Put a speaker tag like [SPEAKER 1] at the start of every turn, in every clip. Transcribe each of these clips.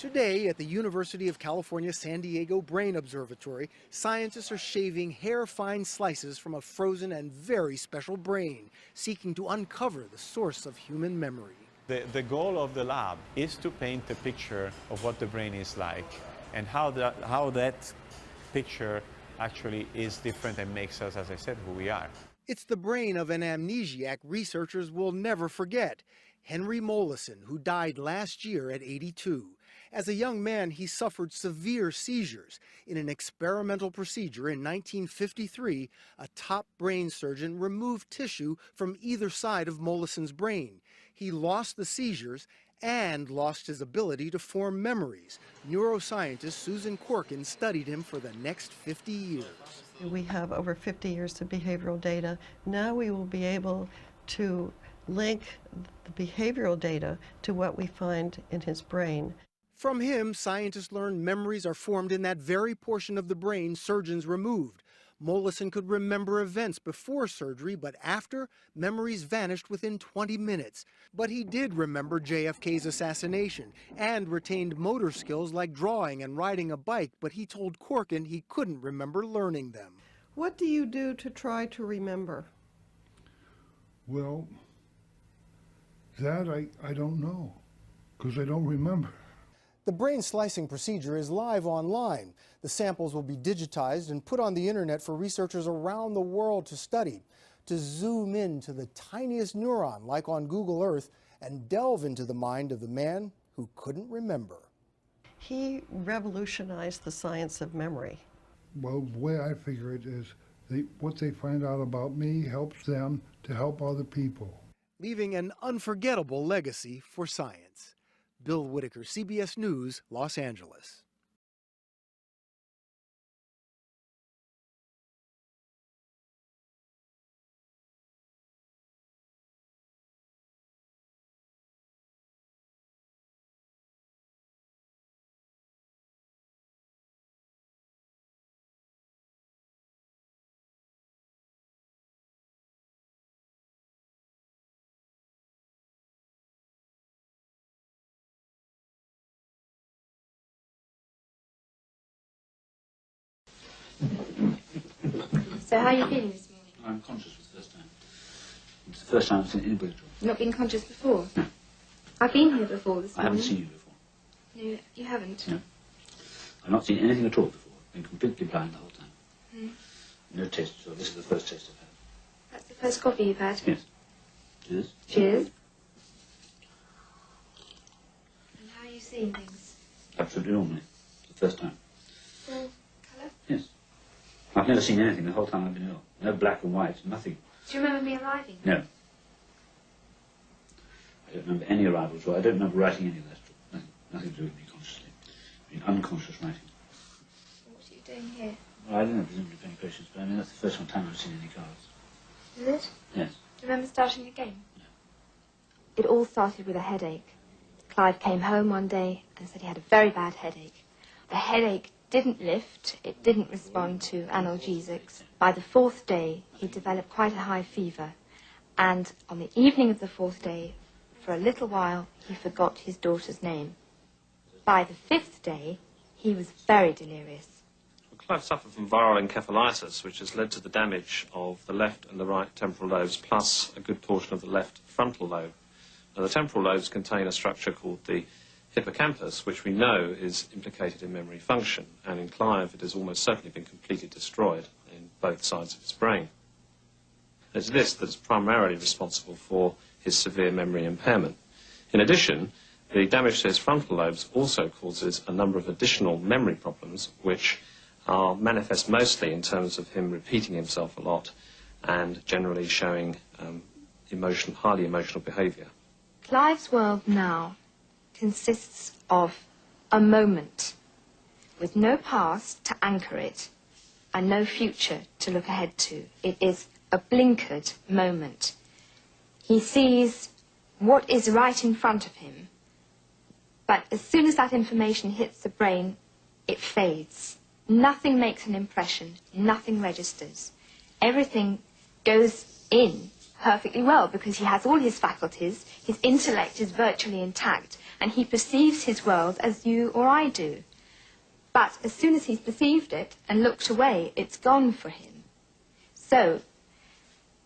[SPEAKER 1] Today, at the University of California, San Diego Brain Observatory, scientists are shaving hair-fine slices from a frozen and very special brain, seeking to uncover the source of human memory.
[SPEAKER 2] The goal of the lab is to paint a picture of what the brain is like and how that picture actually is different and makes us, as I said, who we are.
[SPEAKER 1] It's the brain of an amnesiac researchers will never forget, Henry Mollison, who died last year at 82. As a young man, he suffered severe seizures. In an experimental procedure in 1953, a top brain surgeon removed tissue from either side of Mollison's brain. He lost the seizures and lost his ability to form memories. Neuroscientist Susan Corkin studied him for the next 50 years.
[SPEAKER 3] We have over 50 years of behavioral data. Now we will be able to link the behavioral data to what we find in his brain.
[SPEAKER 1] From him, scientists learned memories are formed in that very portion of the brain surgeons removed. Mollison could remember events before surgery, but after, memories vanished within 20 minutes. But he did remember JFK's assassination and retained motor skills like drawing and riding a bike, but he told Corkin he couldn't remember learning them.
[SPEAKER 3] What do you do to try to remember?
[SPEAKER 4] Well, that I don't know, because I don't remember.
[SPEAKER 1] The brain slicing procedure is live online. The samples will be digitized and put on the internet for researchers around the world to study, to zoom in to the tiniest neuron, like on Google Earth, and delve into the mind of the man who couldn't remember.
[SPEAKER 3] He revolutionized the science of memory.
[SPEAKER 4] Well, the way I figure it is what they find out about me helps them to help other people.
[SPEAKER 1] Leaving an unforgettable legacy for science. Bill Whitaker, CBS News, Los Angeles.
[SPEAKER 5] So how are you feeling this morning?
[SPEAKER 6] I'm conscious for the first time. It's the first time I've seen anybody talk.
[SPEAKER 5] You've not been conscious before?
[SPEAKER 6] No.
[SPEAKER 5] I've been here before this morning.
[SPEAKER 6] I haven't seen you before.
[SPEAKER 5] No, you haven't?
[SPEAKER 6] No. I've not seen anything at all before. I've been completely blind the whole time.
[SPEAKER 5] Hmm.
[SPEAKER 6] No taste, so this is the first taste I've had.
[SPEAKER 5] That's the first coffee you've had?
[SPEAKER 6] Yes. Cheers.
[SPEAKER 5] Cheers. And how are you seeing things?
[SPEAKER 6] Absolutely normally. The first time.
[SPEAKER 5] Full colour?
[SPEAKER 6] Yes. I've never seen anything the whole time I've been ill. No black and white, nothing.
[SPEAKER 5] Do you remember me arriving?
[SPEAKER 6] No. I don't remember any arrivals, or I don't remember writing any of that. Nothing to do with me consciously. I mean, unconscious writing.
[SPEAKER 5] What are you doing here?
[SPEAKER 6] Well, I don't know, presumably paying patients, but I mean, that's the first time I've seen any cards.
[SPEAKER 5] Is it?
[SPEAKER 6] Yes.
[SPEAKER 5] Do you remember starting the game?
[SPEAKER 6] No.
[SPEAKER 5] It all started with a headache. Clive came home one day and said he had a very bad headache. The headache didn't lift, it didn't respond to analgesics. By the fourth day, he developed quite a high fever. And on the evening of the fourth day, for a little while, he forgot his daughter's name. By the fifth day, he was very delirious.
[SPEAKER 7] Well, Clive suffered from viral encephalitis, which has led to the damage of the left and the right temporal lobes, plus a good portion of the left frontal lobe. Now, the temporal lobes contain a structure called the hippocampus, which we know is implicated in memory function, and in Clive it has almost certainly been completely destroyed in both sides of his brain. It's this that's primarily responsible for his severe memory impairment. In addition, the damage to his frontal lobes also causes a number of additional memory problems, which are manifest mostly in terms of him repeating himself a lot and generally showing highly emotional behaviour.
[SPEAKER 5] Clive's world now consists of a moment with no past to anchor it and no future to look ahead to. It is a blinkered moment. He sees what is right in front of him, but as soon as that information hits the brain, it fades. Nothing makes an impression, nothing registers. Everything goes in perfectly well because he has all his faculties, his intellect is virtually intact, and he perceives his world as you or I do. But as soon as he's perceived it and looked away, it's gone for him. So,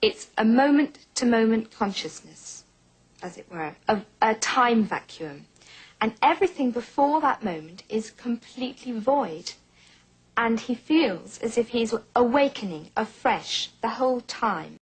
[SPEAKER 5] it's a moment-to-moment consciousness, as it were, a time vacuum. And everything before that moment is completely void. And he feels as if he's awakening afresh the whole time.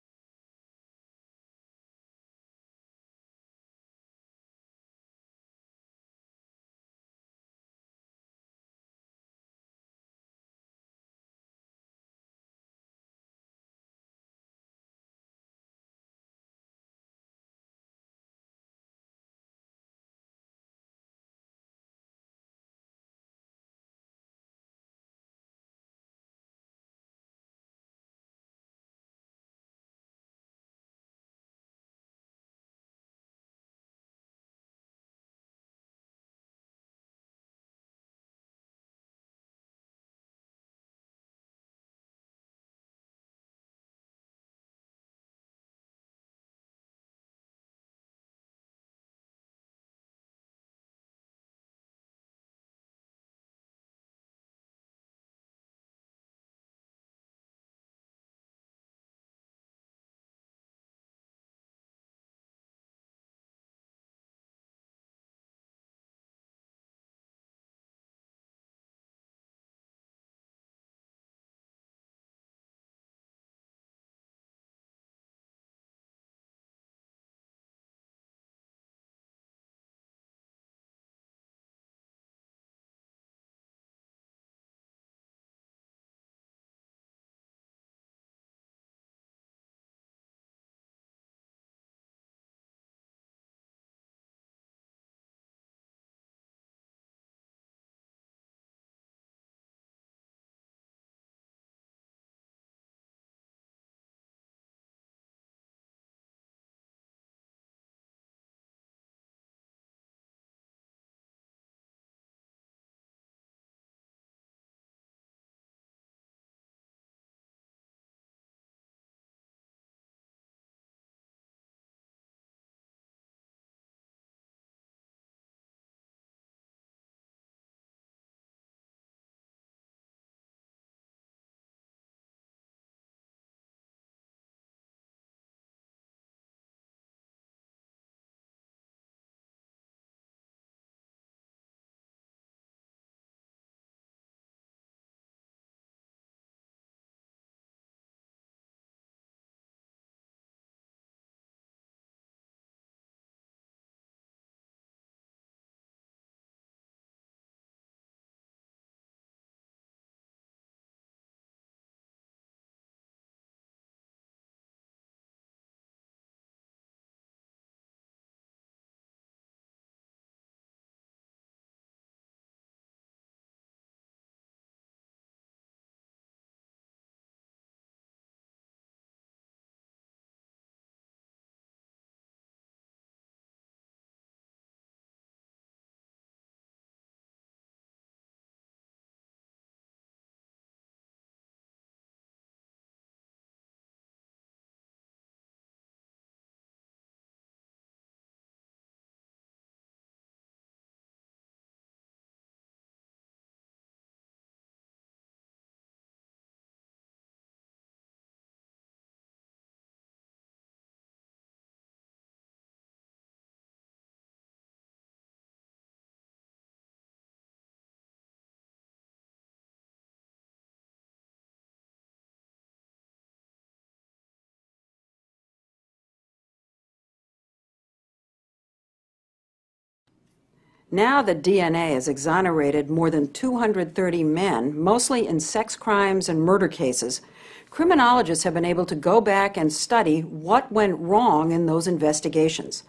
[SPEAKER 8] Now that DNA has exonerated more than 230 men, mostly in sex crimes and murder cases, criminologists have been able to go back and study what went wrong in those investigations.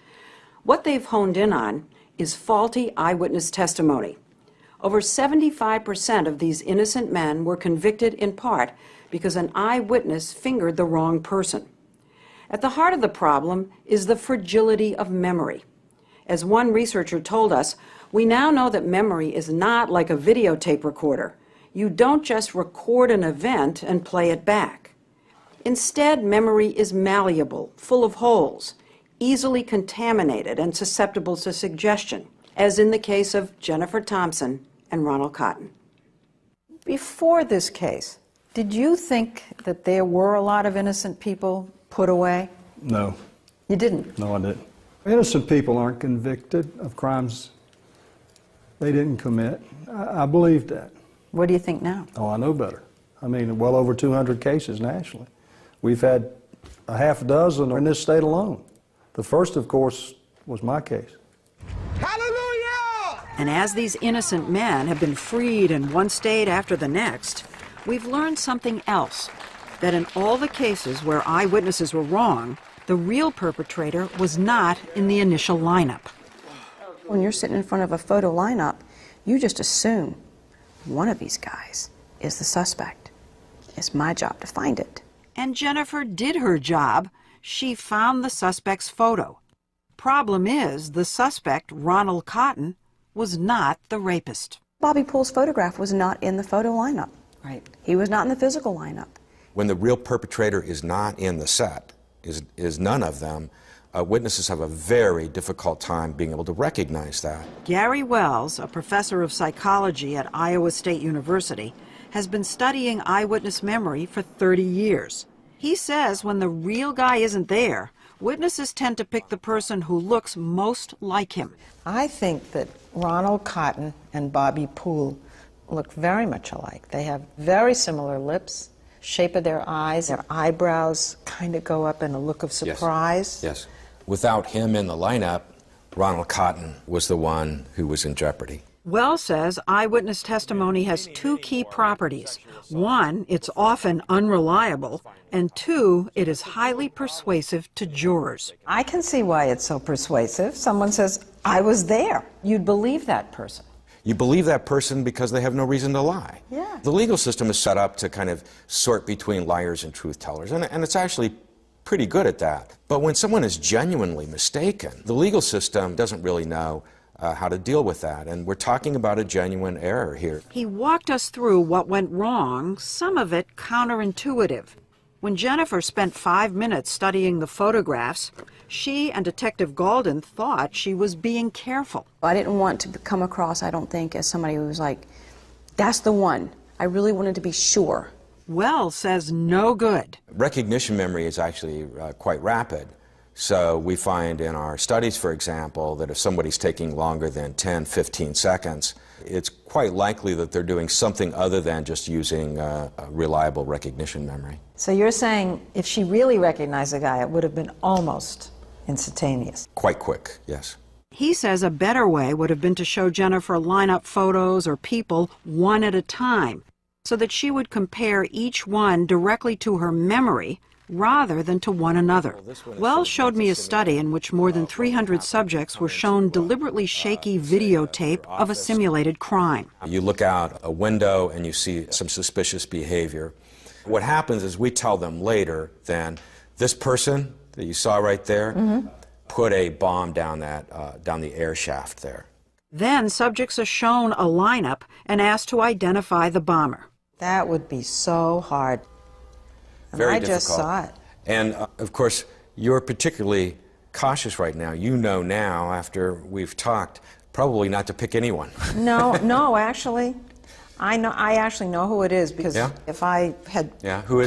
[SPEAKER 8] What they've honed in on is faulty eyewitness testimony. Over 75% of these innocent men were convicted in part because an eyewitness fingered the wrong person. At the heart of the problem is the fragility of memory. As one researcher told us, we now know that memory is not like a videotape recorder. You don't just record an event and play it back. Instead, memory is malleable, full of holes, easily contaminated and susceptible to suggestion. as in the case of Jennifer Thompson and Ronald Cotton. Before this case, did you think that there were a lot of innocent people put away?
[SPEAKER 9] No.
[SPEAKER 8] You didn't?
[SPEAKER 9] No, I didn't. Innocent people aren't convicted of crimes they didn't commit. I believed that.
[SPEAKER 8] What do you think now?
[SPEAKER 9] Oh, I know better. I mean, well over 200 cases nationally. We've had a half a dozen in this state alone. The first, of course, was my case.
[SPEAKER 8] Hallelujah! And as these innocent men have been freed in one state after the next, we've learned something else, that in all the cases where eyewitnesses were wrong, the real perpetrator was not in the initial lineup.
[SPEAKER 10] When you're sitting in front of a photo lineup, you just assume one of these guys is the suspect. It's my job to find it.
[SPEAKER 8] And Jennifer did her job. She found the suspect's photo. Problem is, the suspect, Ronald Cotton, was not the rapist.
[SPEAKER 10] Bobby Poole's photograph was not in the photo lineup.
[SPEAKER 8] Right.
[SPEAKER 10] He was not in the physical lineup.
[SPEAKER 11] When the real perpetrator is not in the set, is none of them, witnesses have a very difficult time being able to recognize that.
[SPEAKER 8] Gary Wells, a professor of psychology at Iowa State University, has been studying eyewitness memory for 30 years. He says when the real guy isn't there, witnesses tend to pick the person who looks most like him.
[SPEAKER 12] I think that Ronald Cotton and Bobby Poole look very much alike. They have very similar lips, shape of their eyes, their eyebrows kind of go up in a look of surprise.
[SPEAKER 11] Yes. Without him in the lineup, Ronald Cotton was the one who was in jeopardy.
[SPEAKER 8] Wells says eyewitness testimony has two key properties. One, it's often unreliable, and two, it is highly persuasive to jurors.
[SPEAKER 12] I can see why it's so persuasive. Someone says, I was there. You'd believe that person.
[SPEAKER 11] You believe that person because they have no reason to lie.
[SPEAKER 12] Yeah.
[SPEAKER 11] The legal system is set up to kind of sort between liars and truth tellers, and it's actually pretty good at that. But when someone is genuinely mistaken, the legal system doesn't really know how to deal with that, and we're talking about a genuine error here.
[SPEAKER 8] He walked us through what went wrong, some of it counterintuitive. When Jennifer spent 5 minutes studying the photographs, she and Detective Galden thought she was being careful.
[SPEAKER 10] I didn't want to come across, I don't think, as somebody who was like, that's the one. I really wanted to be sure.
[SPEAKER 8] Wells says no good.
[SPEAKER 11] Recognition memory is actually quite rapid. So we find in our studies, for example, that if somebody's taking longer than 10, 15 seconds, it's quite likely that they're doing something other than just using a reliable recognition memory.
[SPEAKER 12] So you're saying if she really recognized the guy, it would have been almost instantaneous.
[SPEAKER 11] Quite quick, yes.
[SPEAKER 8] He says a better way would have been to show Jennifer lineup photos or people one at a time, so that she would compare each one directly to her memory rather than to one another. Wells showed me a study in which more than 300 subjects were shown deliberately shaky videotape of a simulated crime.
[SPEAKER 11] You look out a window and you see some suspicious behavior. What happens is we tell them later then, this person that you saw right there put a bomb down the air shaft there.
[SPEAKER 8] Then subjects are shown a lineup and asked to identify the bomber.
[SPEAKER 12] That would be so hard. And
[SPEAKER 11] Very
[SPEAKER 12] I
[SPEAKER 11] difficult.
[SPEAKER 12] just saw it.
[SPEAKER 11] And of course, you're particularly cautious right now. You know now, after we've talked, probably not to pick anyone.
[SPEAKER 12] No, actually, I actually know who it is because if I had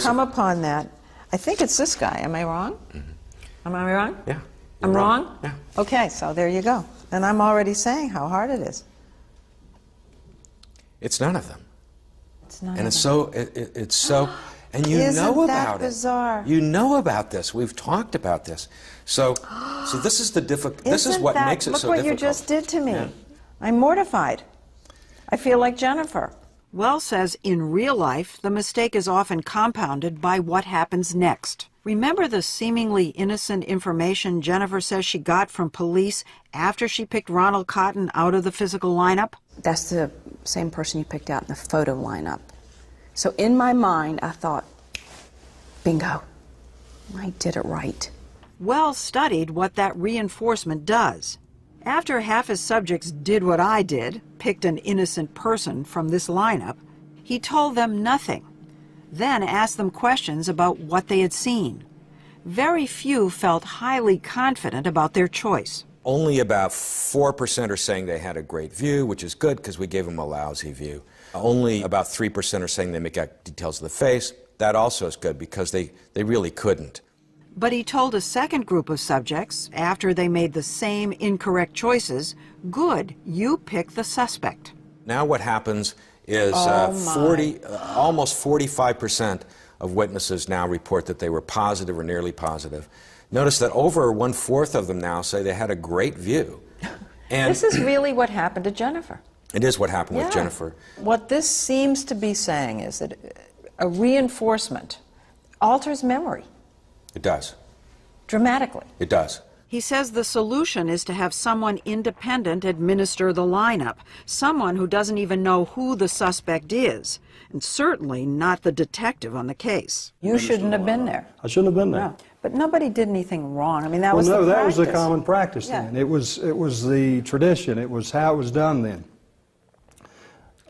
[SPEAKER 12] come upon that, I think it's this guy. Am I wrong? Am I wrong?
[SPEAKER 11] Yeah.
[SPEAKER 12] I'm wrong?
[SPEAKER 11] Yeah.
[SPEAKER 12] Okay, so there you go. And I'm already saying how hard it is.
[SPEAKER 11] It's none of them.
[SPEAKER 12] It's none
[SPEAKER 11] and
[SPEAKER 12] of
[SPEAKER 11] it's
[SPEAKER 12] them.
[SPEAKER 11] it's so, and you
[SPEAKER 12] Isn't
[SPEAKER 11] know
[SPEAKER 12] that
[SPEAKER 11] about
[SPEAKER 12] bizarre?
[SPEAKER 11] it. You know about this. We've talked about this. So this is the difficult. This is what makes it so difficult.
[SPEAKER 12] Look what you just did to me. Yeah. I'm mortified. I feel like Jennifer.
[SPEAKER 8] Wells says in real life, the mistake is often compounded by what happens next. Remember the seemingly innocent information Jennifer says she got from police after she picked Ronald Cotton out of the physical lineup?
[SPEAKER 10] That's the same person you picked out in the photo lineup. So in my mind, I thought, bingo, I did it right.
[SPEAKER 8] Wells studied what that reinforcement does. After half his subjects did what I did, picked an innocent person from this lineup, he told them nothing, then asked them questions about what they had seen. Very few felt highly confident about their choice.
[SPEAKER 11] Only about 4% are saying they had a great view, which is good because we gave them a lousy view. Only about 3% are saying they make out details of the face. That also is good because they really couldn't.
[SPEAKER 8] But he told a second group of subjects, after they made the same incorrect choices, good, you pick the suspect.
[SPEAKER 11] Now what happens is almost 45% of witnesses now report that they were positive or nearly positive. Notice that over 1/4 of them now say they had a great view. And
[SPEAKER 12] this is really what happened to Jennifer.
[SPEAKER 11] It is what happened with Jennifer.
[SPEAKER 12] What this seems to be saying is that a reinforcement alters memory.
[SPEAKER 11] It does.
[SPEAKER 12] Dramatically.
[SPEAKER 11] It does.
[SPEAKER 8] He says the solution is to have someone independent administer the lineup, someone who doesn't even know who the suspect is, and certainly not the detective on the case.
[SPEAKER 12] You shouldn't have been there.
[SPEAKER 9] I shouldn't have been there.
[SPEAKER 12] No. But nobody did anything wrong. I mean, that
[SPEAKER 9] Well,
[SPEAKER 12] was
[SPEAKER 9] no,
[SPEAKER 12] the
[SPEAKER 9] that was
[SPEAKER 12] practice.
[SPEAKER 9] the common practice then. It was the tradition. It was how it was done then.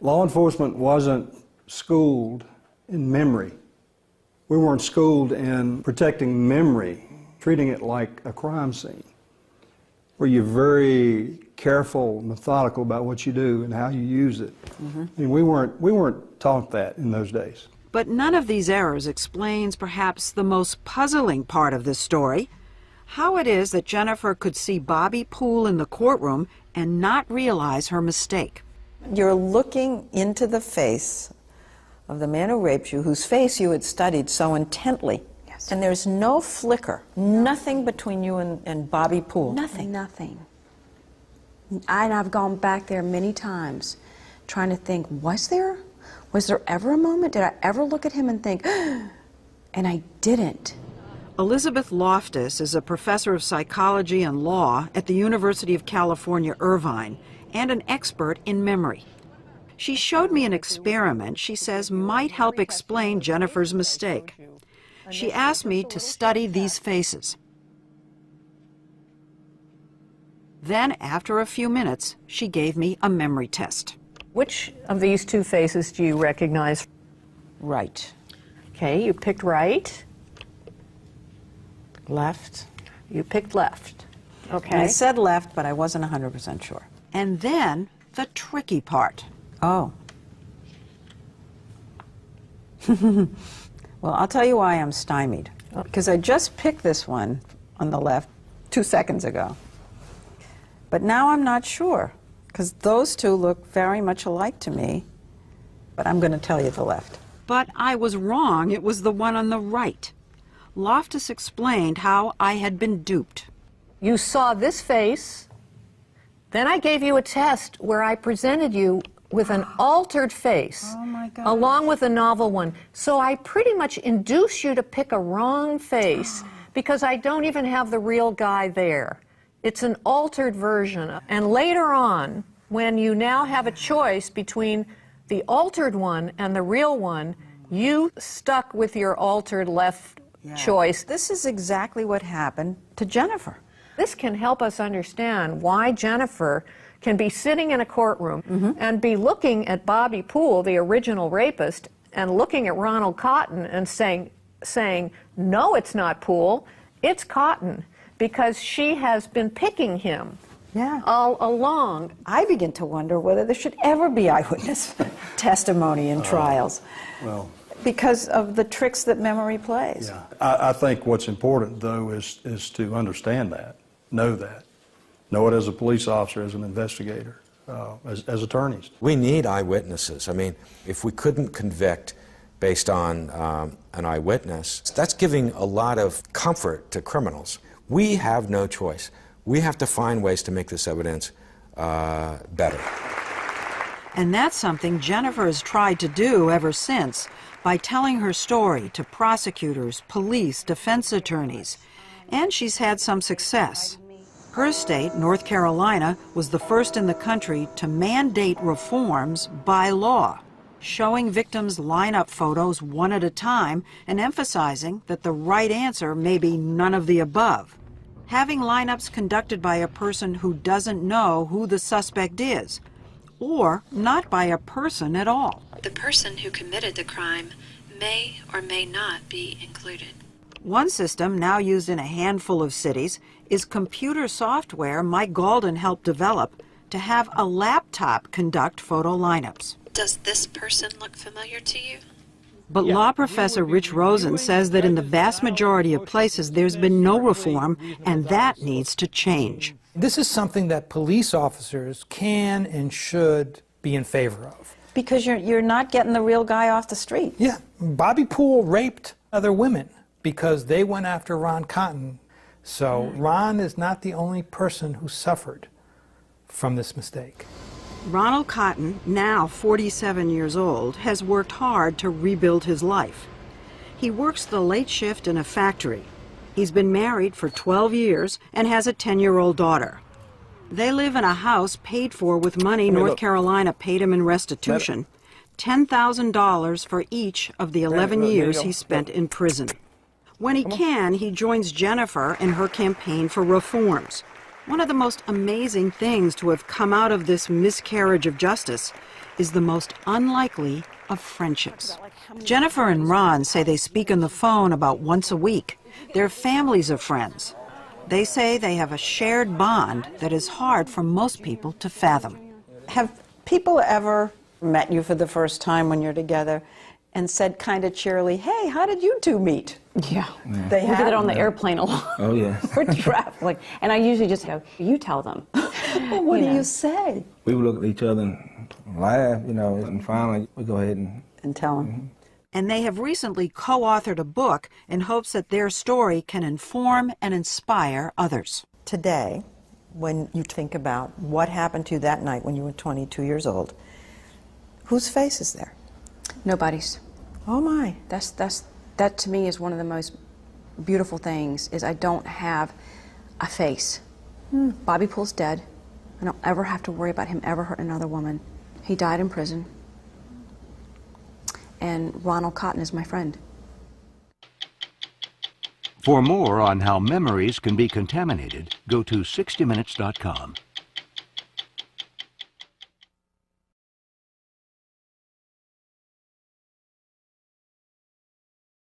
[SPEAKER 9] Law enforcement wasn't schooled in memory. We weren't schooled in protecting memory, treating it like a crime scene, where you're very careful, methodical about what you do and how you use it. I mean, we weren't taught that in those days.
[SPEAKER 8] But none of these errors explains perhaps the most puzzling part of this story, how it is that Jennifer could see Bobby Poole in the courtroom and not realize her mistake.
[SPEAKER 12] You're looking into the face of the man who raped you, whose face you had studied so intently. Yes. And there's no flicker, nothing between you and Bobby Poole.
[SPEAKER 10] Nothing. Nothing. And I've gone back there many times trying to think, was there ever a moment? Did I ever look at him and think, and I didn't.
[SPEAKER 8] Elizabeth Loftus is a professor of psychology and law at the University of California, Irvine, and an expert in memory. She showed me an experiment she says might help explain Jennifer's mistake. She asked me to study these faces. Then, after a few minutes, she gave me a memory test.
[SPEAKER 13] Which of these two faces do you recognize?
[SPEAKER 12] Right.
[SPEAKER 13] Okay, you picked right.
[SPEAKER 12] Left.
[SPEAKER 13] You picked left. Okay.
[SPEAKER 12] I said left, but I wasn't 100% sure.
[SPEAKER 8] And then, the tricky part.
[SPEAKER 12] Oh. Well, I'll tell you why I'm stymied. Because I just picked this one on the left 2 seconds ago. But now I'm not sure, because those two look very much alike to me. But I'm going to tell you the left.
[SPEAKER 8] But I was wrong. It was the one on the right. Loftus explained how I had been duped.
[SPEAKER 13] You saw this face, then I gave you a test where I presented you with an altered face, along with a novel one. So I pretty much induced you to pick a wrong face because I don't even have the real guy there. It's an altered version. And later on, when you now have a choice between the altered one and the real one, you stuck with your altered left choice.
[SPEAKER 12] This is exactly what happened to Jennifer.
[SPEAKER 13] This can help us understand why Jennifer can be sitting in a courtroom and be looking at Bobby Poole, the original rapist, and looking at Ronald Cotton and saying, no, it's not Poole, it's Cotton, because she has been picking him all along.
[SPEAKER 12] I begin to wonder whether there should ever be eyewitness testimony in trials.
[SPEAKER 9] Well,
[SPEAKER 12] because of the tricks that memory plays.
[SPEAKER 9] Yeah. I think what's important, though, is to understand that, know it as a police officer, as an investigator, as attorneys.
[SPEAKER 11] We need eyewitnesses. I mean, if we couldn't convict based on an eyewitness, that's giving a lot of comfort to criminals. We have no choice. We have to find ways to make this evidence better.
[SPEAKER 8] And that's something Jennifer has tried to do ever since, by telling her story to prosecutors, police, defense attorneys. And she's had some success. Her state, North Carolina, was the first in the country to mandate reforms by law, showing victims lineup photos one at a time and emphasizing that the right answer may be none of the above. Having lineups conducted by a person who doesn't know who the suspect is, or not by a person at all.
[SPEAKER 14] The person who committed the crime may or may not be included.
[SPEAKER 8] One system, now used in a handful of cities, is computer software Mike Galden helped develop to have a laptop conduct photo lineups.
[SPEAKER 14] Does this person look familiar to you?
[SPEAKER 8] But law professor Rich Rosen says that in the vast majority of places there's been no reform, and that needs to change.
[SPEAKER 15] This is something that police officers can and should be in favor of.
[SPEAKER 10] Because you're not getting the real guy off the street.
[SPEAKER 15] Yeah, Bobby Poole raped other women because they went after Ron Cotton. So Ron is not the only person who suffered from this mistake.
[SPEAKER 8] Ronald Cotton, now 47 years old, has worked hard to rebuild his life. He works the late shift in a factory. He's been married for 12 years and has a 10-year-old daughter. They live in a house paid for with money North Carolina paid him in restitution, $10,000 for each of the 11 years he spent in prison. When he can, he joins Jennifer in her campaign for reforms. One of the most amazing things to have come out of this miscarriage of justice is the most unlikely of friendships. Jennifer and Ron say they speak on the phone about once a week. They're families of friends. They say they have a shared bond that is hard for most people to fathom.
[SPEAKER 10] Have people ever met you for the first time when you're together and said kind of cheerily, hey, how did you two meet?
[SPEAKER 16] Yeah.
[SPEAKER 10] They
[SPEAKER 16] We
[SPEAKER 10] have?
[SPEAKER 16] did it on the airplane a lot.
[SPEAKER 17] Oh, yeah.
[SPEAKER 16] We're traveling. And I usually just go, you tell them.
[SPEAKER 10] Well, what do you say?
[SPEAKER 17] We would look at each other and laugh, you know, and finally we go ahead
[SPEAKER 10] and tell them.
[SPEAKER 8] And they have recently co-authored a book in hopes that their story can inform and inspire others.
[SPEAKER 10] Today, when you think about what happened to you that night when you were 22 years old, whose face is there?
[SPEAKER 16] Nobody's.
[SPEAKER 10] Oh my.
[SPEAKER 16] That to me is one of the most beautiful things, is I don't have a face. Bobby Poole's dead. I don't ever have to worry about him ever hurting another woman. He died in prison. And Ronald Cotton is my friend.
[SPEAKER 18] For more on how memories can be contaminated, go to 60minutes.com.